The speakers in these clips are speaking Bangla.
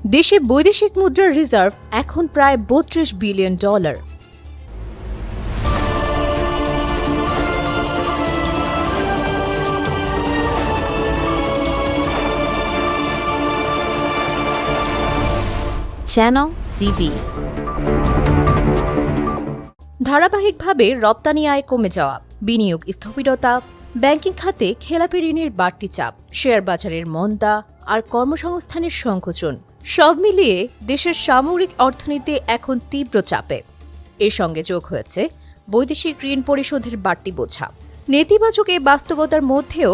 দেশে বৈদেশিক মুদ্রার রিজার্ভ এখন প্রায় $32 বিলিয়ন। Channel CB. ধারাবাহিকভাবে রপ্তানি আয় কমে যাওয়া, বিনিয়োগ স্থবিরতা, ব্যাংকিং খাতে খেলাপি ঋণের বাড়তি চাপ, শেয়ার বাজারের মন্দা আর কর্মসংস্থানের সংকোচন সব মিলিয়ে দেশের সামরিক অর্থনীতি এখন তীব্র চাপে। এর সঙ্গে যোগ হয়েছে বৈদেশিক ঋণ পরিশোধের বাড়তি বোঝা। নেতিবাচক এই বাস্তবতার মধ্যেও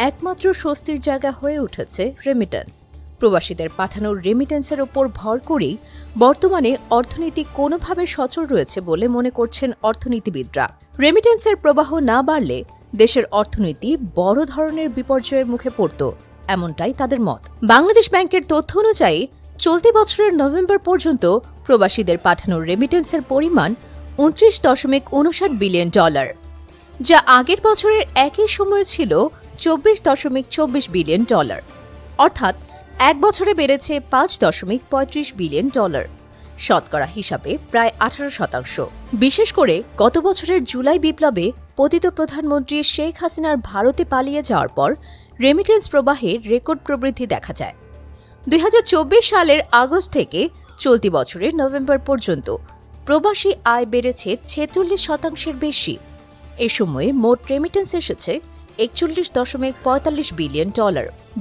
একমাত্র স্বস্তির জায়গা হয়ে উঠেছে রেমিটেন্স। প্রবাসীদের পাঠানোর রেমিটেন্সের ওপর ভর করেই বর্তমানে অর্থনীতি কোনোভাবে সচল রয়েছে বলে মনে করছেন অর্থনীতিবিদরা। রেমিটেন্সের প্রবাহ না বাড়লে দেশের অর্থনীতি বড় ধরনের বিপর্যয়ের মুখে পড়ত, এমনটাই তাদের মত। বাংলাদেশ ব্যাংকের তথ্য অনুযায়ী চলতি বছরের নভেম্বর পর্যন্ত প্রবাসীদের পাঠানোর রেমিটেন্সের পরিমাণ $29.59 বিলিয়ন, যা আগের বছরের একই সময়ে ছিল $24.24 বিলিয়ন, অর্থাৎ এক বছরে বেড়েছে $5.35 বিলিয়ন, শতকরা হিসাবে প্রায় 18%। বিশেষ করে গত বছরের জুলাই বিপ্লবে পতিত প্রধানমন্ত্রী শেখ হাসিনার ভারতে পালিয়ে যাওয়ার পর রেমিটেন্স প্রবাহের রেকর্ড প্রবৃদ্ধি দেখা যায়। 2024 সালের আগস্ট থেকে চলতি বছরের নভেম্বর পর্যন্ত প্রবাসী আয় বেড়েছে 46% বেশি। এ সময়ে মোট রেমিটেন্স এসেছে $41.45 বিলিয়ন।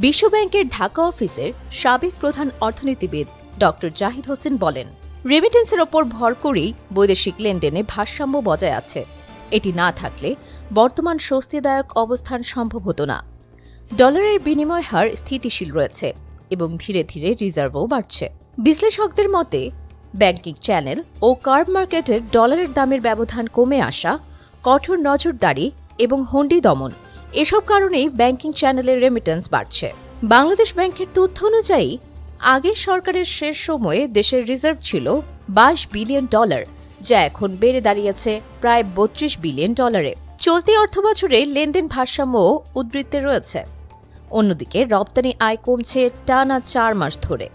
বিশ্বব্যাংকের ঢাকা অফিসের সাবেক প্রধান অর্থনীতিবিদ ড. জাহিদ হোসেন বলেন, রেমিটেন্সের ওপর ভর করেই বৈদেশিক লেনদেনে ভারসাম্য বজায় আছে। এটি না থাকলে বর্তমান স্বস্তিদায়ক অবস্থান সম্ভব হতো না। ডলারের বিনিময় হার স্থিতিশীল রয়েছে এবং ধীরে ধীরে রিজার্ভও বাড়ছে। বিশ্লেষকদের মতে ব্যাংকিং চ্যানেল ও কার্ব মার্কেটের ডলারের দামের ব্যবধান কমে আসা, কঠোর নজরদারি এবং হুন্ডি দমন এসব কারণেই ব্যাংকিং চ্যানেলের রেমিটেন্স বাড়ছে। বাংলাদেশ ব্যাংকের তথ্য অনুযায়ী আগের সরকারের শেষ সময়ে দেশের রিজার্ভ ছিল $22 বিলিয়ন, যা এখন বেড়ে দাঁড়িয়েছে প্রায় $32 বিলিয়ন। চলতি অর্থবছরে লেনদেন ভারসাম্যও উদ্বৃত্তে রয়েছে। অন্যদিকে রপ্তানি আয় কমছে টানা 4 মাস ধরে।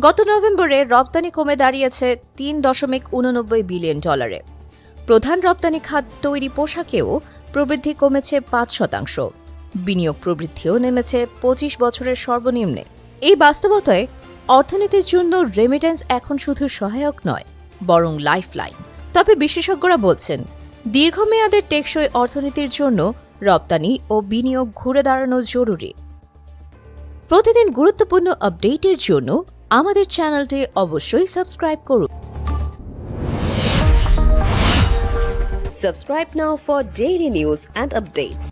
গত নভেম্বরে রপ্তানি কমে দাঁড়িয়েছে $3.89 বিলিয়ন। প্রধান রপ্তানি খাত তৈরি পোশাকেও প্রবৃদ্ধি কমেছে 5%। বিনিয়োগ প্রবৃদ্ধিও নেমেছে 25 বছরের সর্বনিম্নে। এই বাস্তবতায় অর্থনীতির জন্য রেমিটেন্স এখন শুধু সহায়ক নয়, বরং লাইফলাইন। তবে বিশেষজ্ঞরা বলছেন, দীর্ঘমেয়াদের টেকসই অর্থনীতির জন্য রপ্তানি ও বিনিয়োগ ঘুরে দাঁড়ানো জরুরি। প্রতিদিন গুরুত্বপূর্ণ আপডেটের জন্য আমাদের চ্যানেলটি অবশ্যই সাবস্ক্রাইব করুন। Subscribe now for daily news and updates.